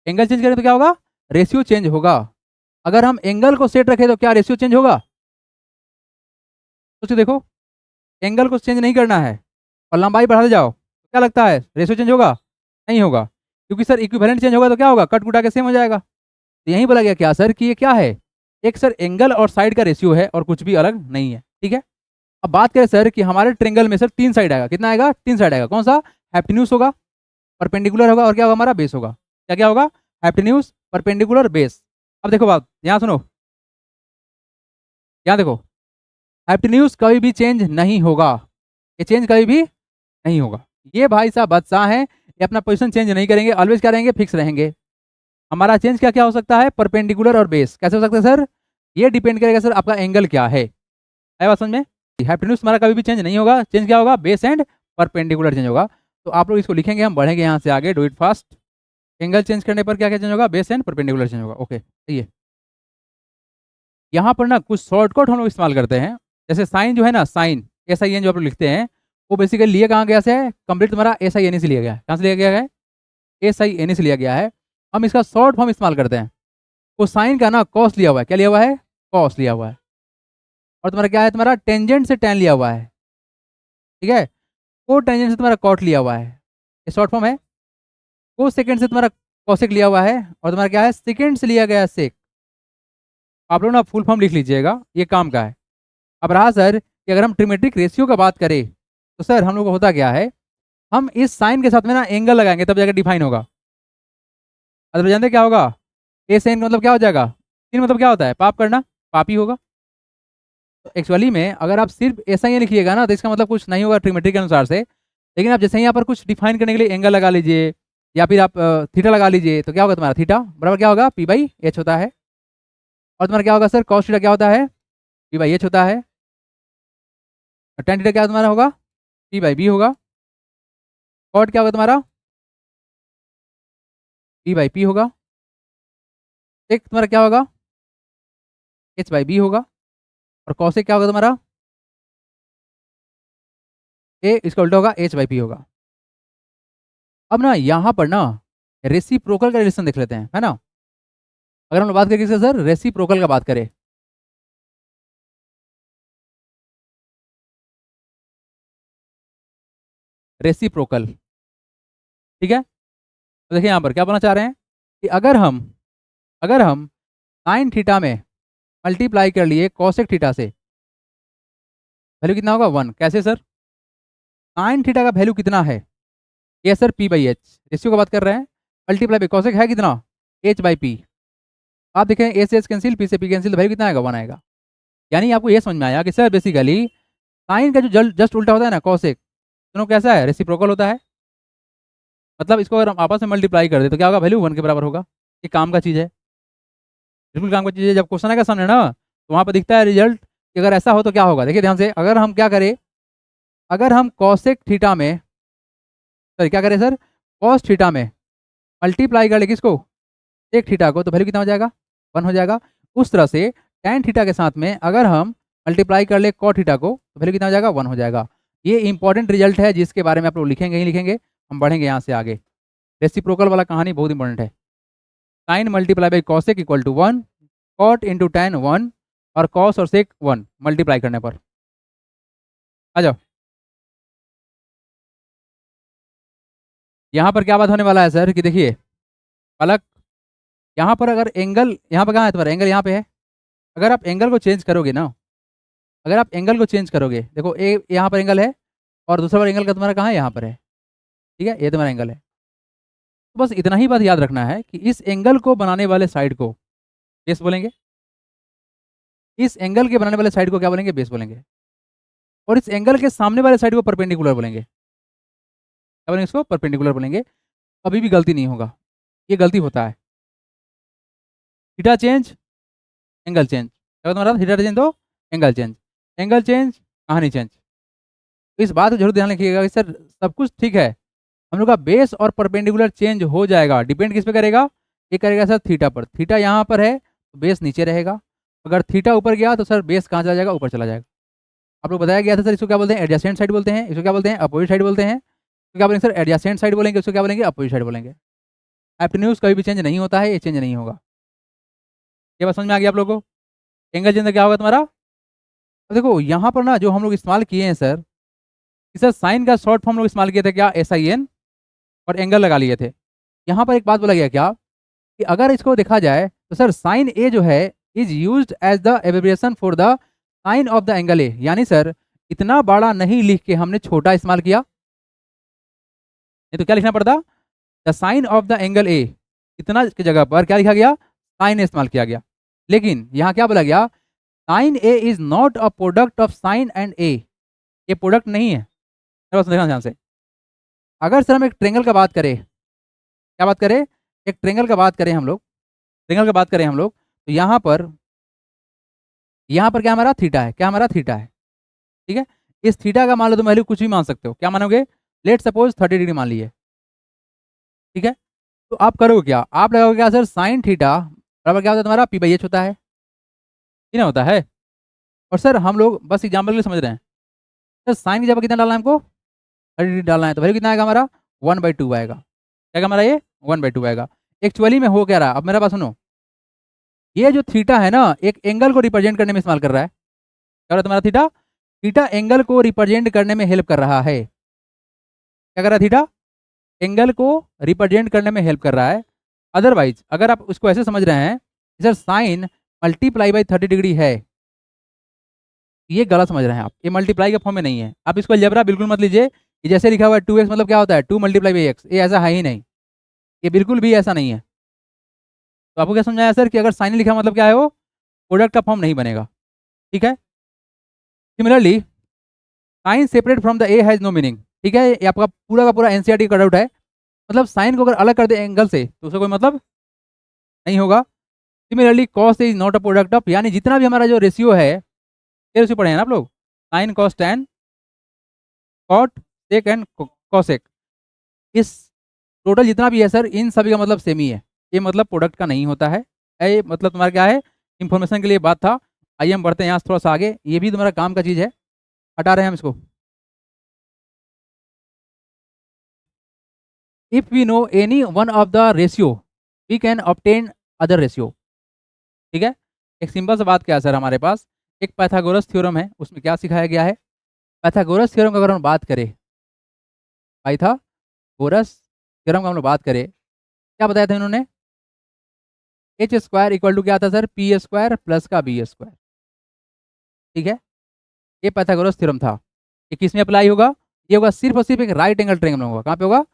A: एंगल चेंज करें तो क्या होगा, रेशियो चेंज होगा। अगर हम एंगल को सेट रखें तो क्या रेशियो चेंज होगा, सोचो देखो, एंगल को चेंज नहीं करना है और लंबाई बढ़ाते जाओ तो क्या लगता है रेशियो चेंज होगा, नहीं होगा, क्योंकि सर इक्विवेलेंट चेंज होगा तो क्या होगा, कट कुटा के सेम हो जाएगा। तो यही बोला गया क्या सर कि ये क्या है, एक सर एंगल और साइड का रेशियो है और कुछ भी अलग नहीं है। ठीक है। अब बात करें सर कि हमारे ट्रेंगल में सर 3 साइड आएगा, कितना आएगा, 3 साइड आएगा। कौन सा, हाइपोटेन्यूज होगा, परपेंडिकुलर होगा, और क्या होगा हमारा बेस होगा। क्या क्या होगा, हाइपोटेन्यूज, परपेंडिकुलर, बेस। अब देखो बात यहाँ सुनो, यहाँ देखो, हाइपोटेन्यूज कभी भी चेंज नहीं होगा, ये चेंज कभी भी नहीं होगा। ये भाई साहब बादशाह हैं, ये अपना पोजीशन चेंज नहीं करेंगे, ऑलवेज क्या रहेंगे, फिक्स रहेंगे। हमारा चेंज क्या क्या हो सकता है, परपेंडिकुलर और बेस। कैसे हो सकता है सर, ये डिपेंड करेगा सर आपका एंगल क्या है बात समझ में। हाइपोटेन्यूज हमारा कभी भी चेंज नहीं होगा, चेंज क्या होगा, बेस एंड परपेंडिकुलर चेंज होगा। तो आप लोग इसको लिखेंगे, हम बढ़ेंगे यहाँ से आगे, do it fast. Angle change करने पर क्या क्या चेंज होगा, बेस एंड परपेंडिकुलर चेंज होगा। ओके सही है। यहाँ पर ना कुछ शॉर्टकट हम लोग इस्तेमाल करते हैं, जैसे साइन जो है ना, साइन SIN जो आप लोग लिखते हैं, वो बेसिकली लिए कहाँ गया से है, कंप्लीट तुम्हारा SIN से लिया गया है। कहाँ से लिया गया है, SIN से लिया गया है। हम इसका शॉर्ट फॉर्म इस्तेमाल करते हैं। वो साइन का ना कॉस लिया हुआ है, क्या लिया हुआ है, कॉस लिया हुआ है। और तुम्हारा क्या है, तुम्हारा टेंजेंट से टैन लिया हुआ है। ठीक है। को टेंजेंट से तुम्हारा कॉट लिया हुआ है, ये शॉर्ट फॉर्म है। को सेकंड से तुम्हारा कॉसेक लिया हुआ है, और तुम्हारा क्या है, सेकंड से लिया गया है सेक। आप लोग ना फुल फॉर्म लिख लीजिएगा, ये काम का है। अब रहा सर कि अगर हम ट्रिमेट्रिक रेशियो का बात करें तो सर हम लोग को होता क्या है, हम इस साइन के साथ में ना एंगल लगाएंगे तब जाकर डिफाइन होगा। अब जानते क्या होगा, ए साइन का मतलब क्या हो जाएगा, sin मतलब क्या होता है, पाप करना, पाप ही होगा। तो एक्चुअली में अगर आप सिर्फ ऐसा ही लिखिएगा ना तो इसका मतलब कुछ नहीं होगा ट्रिमेट्रिक के अनुसार से। लेकिन आप जैसे यहाँ पर कुछ डिफाइन करने के लिए एंगल लगा लीजिए, या फिर आप थीटा लगा लीजिए, तो क्या होगा तुम्हारा थीटा बराबर क्या होगा, P/H होता है। और तुम्हारा क्या होगा सर, कॉस थीटा क्या होता है, P/H होता है। और tan थीटा क्या तुम्हारा होगा, P/B होगा। कॉट क्या होगा तुम्हारा, P/P होगा। एक तुम्हारा क्या होगा, H/B होगा। और कॉसेक क्या होगा तुम्हारा, A इसका उल्टा होगा, H/P होगा। अब ना यहाँ पर ना रेसिप्रोकल का रिलेशन देख लेते हैं, है ना। अगर हम लोग बात करें सर रेसिप्रोकल का बात करें, रेसिप्रोकल, ठीक है। तो देखिए यहाँ पर क्या बोलना चाह रहे हैं कि अगर हम साइन थीटा में मल्टीप्लाई कर लिए कॉसेक थीटा से, वैल्यू कितना होगा 1। कैसे सर, साइन थीटा का वैल्यू कितना है, ये sir P by H ratio की बात कर रहे हैं, मल्टीप्लाई बाई कॉसेक है कितना, एच बाई पी। आप देखें ए से एच कैंसिल, पी से पी कैंसिल, तो वैल्यू कितना आएगा, 1 आएगा। यानी आपको ये समझ में आया कि सर बेसिकली साइन का जो जस्ट उल्टा होता है ना कॉसेक, दोनों कैसा है, रेसिप्रोकल होता है। मतलब इसको अगर हम आपस में मल्टीप्लाई कर दे तो क्या होगा, वैल्यू 1 के बराबर होगा। ये काम का चीज़ है, बिल्कुल काम का चीज़ है। जब क्वेश्चन आएगा सामने ना तो वहाँ पर दिखता है रिजल्ट कि अगर ऐसा हो तो क्या होगा। देखिए ध्यान से, अगर हम क्या करें, अगर हम कॉसेक थीटा में, सर क्या करें सर, कॉस थीटा में मल्टीप्लाई कर ले किसको, सेक थीटा को, तो वैल्यू कितना हो जाएगा, 1 हो जाएगा। उस तरह से टैन थीटा के साथ में अगर हम मल्टीप्लाई कर ले कॉट थीटा को, तो वैल्यू कितना हो जाएगा, 1 हो जाएगा। ये इंपॉर्टेंट रिजल्ट है जिसके बारे में आप लोग लिखेंगे ही लिखेंगे। हम बढ़ेंगे यहाँ से आगे। रेसिप्रोकल वाला कहानी बहुत इंपॉर्टेंट है। Sine multiply by cosec equal to 1, cot into tan 1, और कॉस और सेक 1 मल्टीप्लाई करने पर। आ जाओ, यहाँ पर क्या बात होने वाला है सर कि देखिए पलक, यहाँ पर अगर एंगल, यहाँ पर कहाँ है तुम्हारा एंगल, यहाँ पे है। अगर आप एंगल को चेंज करोगे ना, अगर आप एंगल को चेंज करोगे, देखो ए यहाँ पर एंगल है और दूसरा वाला एंगल का तुम्हारा कहाँ है, यहाँ पर है। ठीक है, ये तुम्हारा एंगल है। तो बस इतना ही बात याद रखना है कि इस एंगल को बनाने वाले साइड को बेस बोलेंगे, इस एंगल के बनाने वाले साइड को क्या बोलेंगे, बेस बोलेंगे, और इस एंगल के सामने वाले साइड को परपेंडिकुलर बोलेंगे। क्या बोलेंगे, इसको परपेंडिकुलर बोलेंगे। कभी भी गलती नहीं होगा, ये गलती होता है। थीटा चेंज, एंगल चेंज, क्या तुम्हारा थीटा चेंज तो एंगल चेंज, एंगल चेंज कहानी चेंज। तो इस बात को जरूर ध्यान रखिएगा कि सर सब कुछ ठीक है, हम लोग का बेस और परपेंडिकुलर चेंज हो जाएगा। डिपेंड किस पे करेगा, ये करेगा सर थीटा पर। थीटा यहाँ पर है तो बेस नीचे रहेगा, अगर थीटा ऊपर गया तो सर बेस कहाँ चला जाएगा, ऊपर चला जाएगा। आप लोग बताया गया था सर इसको क्या बोलते हैं, एडजेसेंट साइड बोलते हैं, इसको क्या बोलते हैं, अपोजिट साइड बोलते हैं। तो क्या बोलेंगे सर, एडजेसेंट साइड बोलेंगे, उसको क्या बोलेंगे, अपोजिट साइड बोलेंगे। एप्टीन्यूज कभी भी चेंज नहीं होता है, ये चेंज नहीं होगा। ये बात समझ में आ गया आप लोगों को। एंगल चेंज क्या होगा तुम्हारा। अब देखो यहाँ पर ना जो हम लोग इस्तेमाल किए हैं सर, कि सर साइन का शॉर्ट फॉर्म लोग इस्तेमाल किए थे क्या, SIN, और एंगल लगा लिए थे। यहाँ पर एक बात बोला गया क्या, कि अगर इसको देखा जाए तो सर साइन ए जो है is used as the abbreviation for the sine of the angle A. यानी सर इतना बड़ा नहीं लिख के हमने छोटा इस्तेमाल किया, नहीं तो क्या लिखना पड़ता, the sine of the angle A, इतना की जगह पर क्या लिखा गया, साइन ए इस्तेमाल किया गया। लेकिन यहाँ क्या बोला गया, sine A is not a product of sine and A, ये प्रोडक्ट नहीं है। बस देखना ध्यान से, अगर सर हम एक ट्रेंगल का बात करें, क्या बात करें, एक ट्रेंगल का बात करें हम लोग, ट्रेंगल का बात करें हम लोग, तो यहाँ पर क्या हमारा थीटा है, क्या हमारा थीटा है। ठीक है, इस थीटा का मान लो तुम वैल्यू कुछ भी मान सकते हो, क्या मानोगे, लेट सपोज 30 डिग्री मान लिए। ठीक है, तो आप करोगे क्या, आप लगाओगे क्या सर, साइन थीटा बराबर क्या होता है तुम्हारा, पी बाई एच होता है, ये ना होता है। और सर हम लोग बस एग्जाम्पल के लिए समझ रहे हैं, सर साइन की जगह कितना डालना है हमको, 30 डिग्री डालना है, तो वैल्यू कितना आएगा हमारा, 1/2 आएगा। क्या आएगा हमारा ये, 1/2 आएगा। एक्चुअली में हो क्या रहा है, अब मेरा बात सुनो, ये जो थीटा है ना एक एंगल को रिप्रेजेंट करने में इस्तेमाल कर रहा है। क्या हो रहा है तुम्हारा थीटा, थीटा एंगल को रिप्रेजेंट करने में हेल्प कर रहा है। क्या कर रहा है थीटा, एंगल को रिप्रेजेंट करने में हेल्प कर रहा है। अदरवाइज अगर आप उसको ऐसे समझ रहे हैं कि sir sine multiply by 30 degree है, ये गलत समझ रहे हैं आप, ये मल्टीप्लाई के फॉर्म में नहीं है। आप इसको अलजेब्रा बिल्कुल मत लीजिए कि जैसे लिखा हुआ है 2x मतलब क्या होता है 2 मल्टीप्लाई बाई एक्स, ये ऐसा है ही नहीं, ये बिल्कुल भी ऐसा नहीं है। तो आपको क्या समझाया सर कि अगर साइन लिखा मतलब क्या है, वो प्रोडक्ट का फॉर्म नहीं बनेगा। ठीक है, similarly sine separate from the A has no meaning. ठीक है, ये आपका पूरा का पूरा एनसीईआरटी कट आउट है। मतलब साइन को अगर अलग कर दे एंगल से तो उसका कोई मतलब नहीं होगा। Similarly cos is not a product of, यानी जितना भी हमारा जो रेशियो है, ये रेशियो पढ़े हैं ना आप लोग, sine cos tan cot sec and cosec, इस टोटल जितना भी है सर इन सभी का मतलब सेम ही है। ये मतलब प्रोडक्ट का नहीं होता है। ये मतलब तुम्हारा क्या है, इंफॉर्मेशन के लिए बात था। आइए हम बढ़ते हैं यहाँ से थोड़ा सा आगे, ये भी तुम्हारा काम का चीज़ है, हटा रहे हैं हम इसको। If we know any one of the ratio we can obtain other ratio. ठीक है, एक सिंपल सा बात क्या है सर, हमारे पास एक पाइथागोरस थ्योरम है, उसमें क्या सिखाया गया है, पाइथागोरस थ्योरम का अगर हम बात करें, पाइथागोरस थ्योरम का हम लोग बात करें, क्या बताया था इन्होंने, एच स्क्वायर इक्वल टू क्या था सर, पी स्क्वायर प्लस का बी स्क्वायर। ठीक है, ये पाइथागोरस थ्योरम था। ये किस में अप्लाई होगा, ये होगा सिर्फ और सिर्फ एक राइट एंगल ट्रायंगल में होगा। कहाँ पे होगा,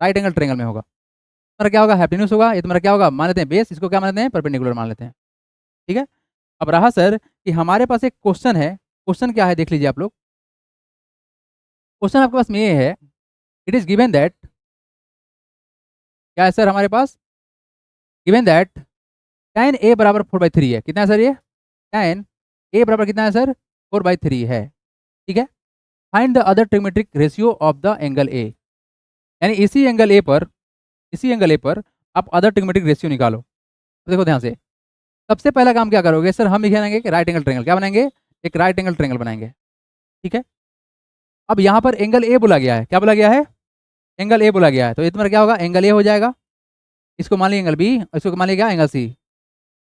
A: राइट एंगल ट्रेंगल में होगा। तुम्हारा क्या होगा, हाइपोटेन्यूज होगा। ये तुम्हारा क्या होगा, मान लेते हैं बेस, इसको क्या मान लेते हैं, परपेंडिकुलर मान लेते हैं। ठीक है। अब रहा सर कि हमारे पास एक क्वेश्चन है। क्वेश्चन क्या है देख लीजिए आप लोग। क्वेश्चन आपके पास में ये है, इट इज गिवन दैट, क्या है सर हमारे पास, गिवन दैट tan ए बराबर 4/3 है। कितना है सर ये, tan ए बराबर कितना है सर, 4/3 है। ठीक है। Find the other trigonometric ratio of the angle A, यानी इसी एंगल ए पर, इसी एंगल ए पर आप अदर ट्रिग्मेट्रिक रेशियो निकालो। देखो ध्यान से, सबसे पहला काम क्या करोगे सर, हम लिखेंगे कि राइट एंगल ट्रेंगल, क्या बनाएंगे, एक राइट एंगल ट्रेंगल बनाएंगे। ठीक है। अब यहाँ पर एंगल ए बोला गया है, क्या बोला गया है, एंगल ए बोला गया है, तो ये तुम्हारा क्या होगा, एंगल ए हो जाएगा। इसको मान लिया एंगल बी, इसको मान लिया क्या, एंगल सी।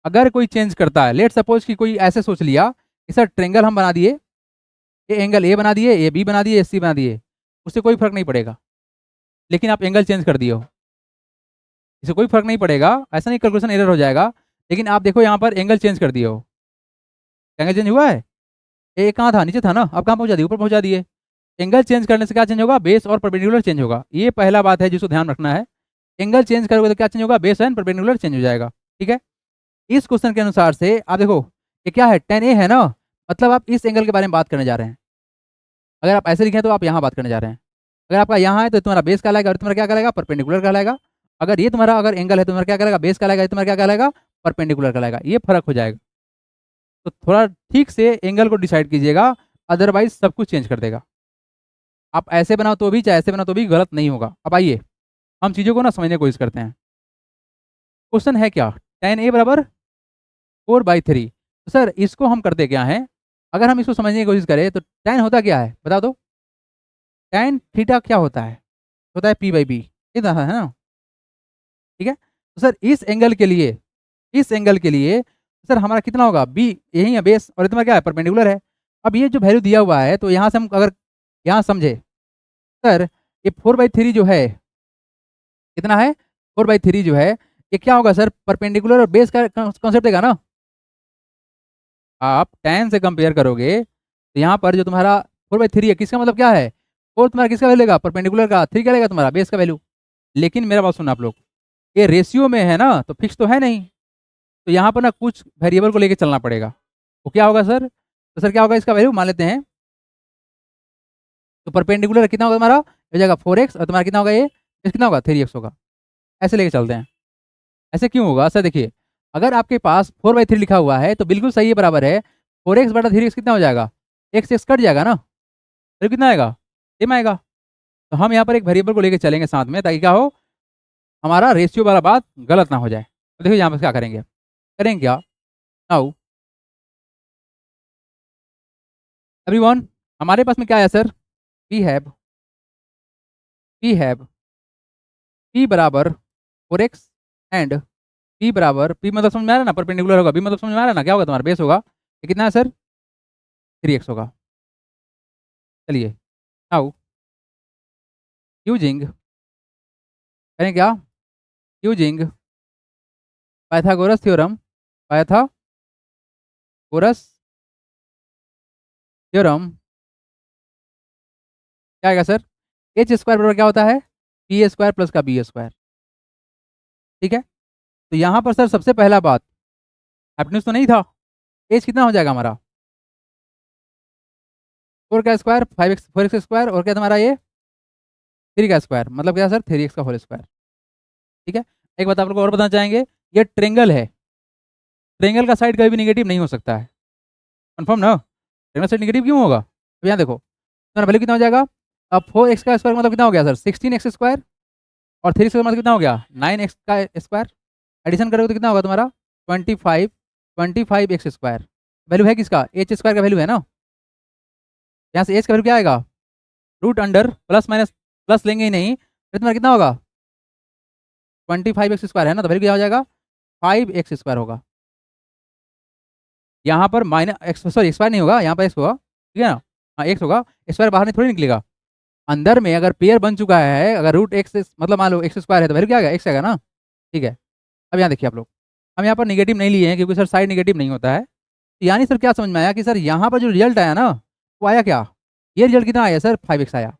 A: अगर कोई चेंज करता है, लेट सपोज कि कोई ऐसे सोच लिया कि सर ट्रेंगल हम बना दिए, ये एंगल ए बना दिए, ये बी बना दिए, ये सी बना दिए, उससे कोई फर्क नहीं पड़ेगा। लेकिन आप एंगल चेंज कर दिए हो, इससे कोई फर्क नहीं पड़ेगा, ऐसा नहीं कैलकुलेशन एरर हो जाएगा। लेकिन आप देखो यहाँ पर एंगल चेंज कर दिए हो, एंगल चेंज हुआ है, ये कहाँ था, नीचे था ना, अब कहाँ पहुँचा दिए, ऊपर पहुँचा दिए। एंगल चेंज करने से क्या चेंज होगा, बेस और परपेंडिकुलर चेंज होगा। ये पहला बात है जिसको ध्यान रखना है। एंगल चेंज करोगे तो क्या चेंज होगा, बेस एंड परपेंडिकुलर चेंज हो जाएगा। ठीक है। इस क्वेश्चन के अनुसार से आप देखो, ये क्या है, tan ए है ना, मतलब आप इस एंगल के बारे में बात करने जा रहे हैं। अगर आप ऐसे लिखें तो आप यहाँ बात करने जा रहे हैं। अगर आपका यहाँ है तो तुम्हारा बेस कहलाएगा, और तुम्हारा क्या कहलाएगा, परपेंडिकुलर कहलाएगा। अगर ये तुम्हारा अगर एंगल है तो तुम्हारा क्या कहलाएगा, बेस कहलाएगा, ये तुम्हारा क्या कहलाएगा, परपेंडिकुलर कहलाएगा। ये फर्क हो जाएगा। तो थोड़ा ठीक से एंगल को डिसाइड कीजिएगा, अदरवाइज सब कुछ चेंज कर देगा। आप ऐसे बनाओ तो भी, चाहे ऐसे बनाओ तो भी गलत नहीं होगा। अब आइए हम चीज़ों को ना समझने की कोशिश करते हैं। क्वेश्चन है क्या, tan ए बराबर 4/3। तो सर इसको हम करते क्या हैं, अगर हम इसको समझने की कोशिश करें तो tan होता क्या है बता दो, tan थीटा क्या होता है p/b, इतना है ना। ठीक है। तो सर इस एंगल के लिए, इस एंगल के लिए सर हमारा कितना होगा, b यही है बेस, और इतना क्या है, परपेंडिकुलर है। अब ये जो वैल्यू दिया हुआ है, तो यहाँ से हम अगर यहाँ समझे, सर ये 4/3 जो है कितना है, 4/3 जो है ये क्या होगा सर, परपेंडिकुलर और बेस का कॉन्सेप्ट देगा ना। आप tan से कंपेयर करोगे तो यहाँ पर जो तुम्हारा 4/3 है, किसका मतलब क्या है, 4 तुम्हारा किसका वैल्यू लेगा, परपेंडिकुलर का, 3 क्या लेगा तुम्हारा, बेस का वैल्यू। लेकिन मेरा बात सुनना आप लोग, ये रेशियो में है ना, तो फिक्स तो है नहीं, तो यहाँ पर ना कुछ वेरिएबल को लेके चलना पड़ेगा। वो क्या होगा सर, तो सर क्या होगा, इसका वैल्यू मान लेते हैं, तो परपेंडिकुलर कितना होगा तुम्हारा, हो जाएगा 4x, और तुम्हारा कितना होगा ये कितना होगा, 3x होगा। ऐसे लेके चलते हैं। ऐसे क्यों होगा सर, देखिए अगर आपके पास 4/3 लिखा हुआ है तो बिल्कुल सही है, बराबर है 4x बटा 3x कितना हो जाएगा, x कट जाएगा ना, तो कितना आएगा, सेम आएगा। तो हम यहाँ पर एक वेरिएबल को लेके चलेंगे साथ में, ताकि क्या हो, हमारा रेशियो वाला बात गलत ना हो जाए। तो देखिए यहाँ पर क्या करेंगे, करेंगे क्या, नाउ एवरीवन, हमारे पास में क्या है सर, वी हैव p बराबर 4x एंड p बराबर, p मतलब समझ में आ रहा है ना, परपेंडिकुलर होगा, b मतलब समझ में आ रहा है ना, क्या होगा तुम्हारा बेस होगा, ये कितना है सर, 3x होगा। चलिए नाउ यूजिंग, करें क्या, using Pythagoras theorem, Pythagoras theorem, क्या आएगा सर, एच स्क्वायर बराबर क्या होता है, पी स्क्वायर प्लस का बी स्क्वायर। ठीक है। तो यहाँ पर सर सबसे पहला बात, हैप्पीनेस तो नहीं था, एच कितना हो जाएगा हमारा, 4 का स्क्वायर, 5x 4x स्क्वायर, और क्या तुम्हारा ये 3 का स्क्वायर, मतलब क्या सर 3x का होल स्क्वायर। ठीक है। एक बात आप लोग को और बताना चाहेंगे, ये ट्रेंगल है, ट्रेंगल का साइड कभी भी निगेटिव नहीं हो सकता है, कन्फर्म ना, ट्रेंगल साइड निगेटिव क्यों होगा। तो यहाँ देखो तुम्हारा वैल्यू कितना हो जाएगा, अब 4x का स्क्वायर मतलब कितना हो गया सर, 16x स्क्वायर, और 3 स्क्वायर मतलब कितना हो गया, 9x का स्क्वायर। एडिशन करोगे तो कितना होगा तुम्हारा 25x स्क्वायर। वैल्यू है किसका, एच स्क्वायर का वैल्यू है ना। यहाँ से एच का वैल्यू क्या आएगा, root under plus minus, plus लेंगे ही नहीं, फिर तुम्हारा कितना होगा 25x स्क्वायर है ना, तो वैल्यू क्या हो जाएगा 5x स्क्वायर होगा। यहाँ पर माइनस एक्स, सॉरी स्क्वायर नहीं होगा, यहाँ पर एक्स होगा, ठीक है ना, हाँ एक्स होगा, स्क्वायर बाहर नहीं थोड़ी निकलेगा। अंदर में अगर पेयर बन चुका है, अगर रूट एक्स मतलब मान लो एक्स स्क्वायर है, तो वैल्यू क्या आएगा, एक्स आएगा ना। ठीक है। अब यहाँ देखिए आप लोग, हम यहाँ पर निगेटिव नहीं लिए हैं क्योंकि सर साइड निगेटिव नहीं होता है। तो यानी सर क्या समझ में आया कि सर यहाँ पर जो रिजल्ट आया ना, वो आया क्या, ये रिजल्ट कितना आया सर, 5x आया।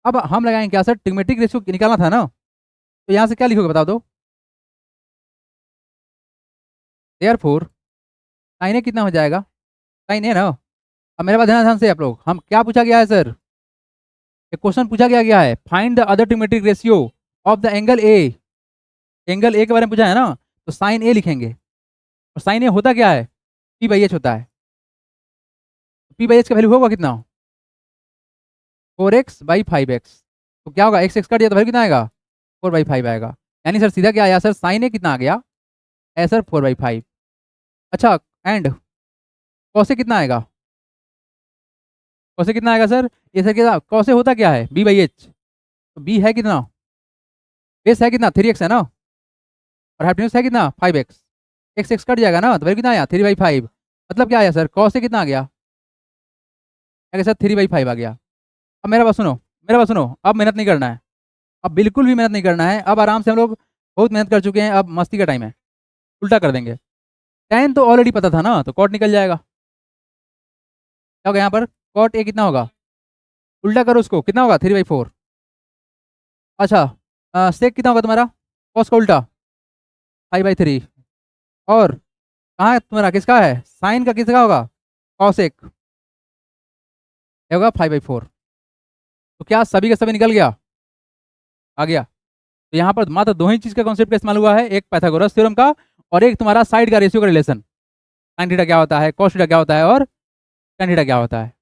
A: अब हम लगाएंगे क्या सर, ट्रिग्मेट्रिक रेशियो निकालना था ना, तो यहाँ से क्या लिखोगे बता दो। देयरफॉर साइन ए कितना हो जाएगा, साइन ए ना। अब मेरे पास ध्यान ध्यान से आप लोग, हम क्या पूछा गया है सर, एक क्वेश्चन पूछा गया है, find the other trigonometric ratio of the angle A. Angle A के बारे में पूछा है ना, तो साइन ए लिखेंगे। और साइन ए होता क्या है, पी बाई एच होता है। पी बाई एच का वैल्यू होगा कितना, 4x/5x। तो क्या होगा, एक्स एक्स कट दिया तो वैल्यू कितना आएगा, 4/5 आएगा। यानी सर सीधा क्या आया सर, साइन ए कितना आ गया, है सर 4/5। अच्छा, एंड कौसे कितना आएगा, कौसे कितना आएगा सर, ये सर क्या कौसे होता क्या है, b/h। तो b है कितना, बेस है कितना 3x है ना, और हाइपोटेन्यूज है कितना 5x। एक्स एक्स कट जाएगा ना, तो वैल्यू कितना आया 3/5। मतलब क्या आया सर, कौसे कितना आ गया, क्या सर 3/5 आ गया। अब मेरा बात सुनो, मेरा बात सुनो, अब मेहनत नहीं करना है, अब बिल्कुल भी मेहनत नहीं करना है। अब आराम से हम लोग बहुत मेहनत कर चुके हैं, अब मस्ती का टाइम है, उल्टा कर देंगे। tan तो ऑलरेडी पता था ना, तो कॉट निकल जाएगा। क्या होगा यहाँ पर, कॉट ए कितना होगा, उल्टा करो उसको, कितना होगा 3/4। अच्छा सेक कितना होगा तुम्हारा, कॉस का उल्टा 5/3। और कहाँ है तुम्हारा, किसका है, साइन का किसका होगा, कॉस एक, होगा 5/4। तो क्या सभी का सभी निकल गया, आ गया। तो यहाँ पर मात्र दो ही चीज का कॉन्सेप्ट का इस्तेमाल हुआ है, एक पाइथागोरस थ्योरम का, और एक तुम्हारा साइड का रेशियो का रिलेशन, साइन थीटा क्या होता है, कॉस थीटा क्या होता है, और tan थीटा क्या होता है।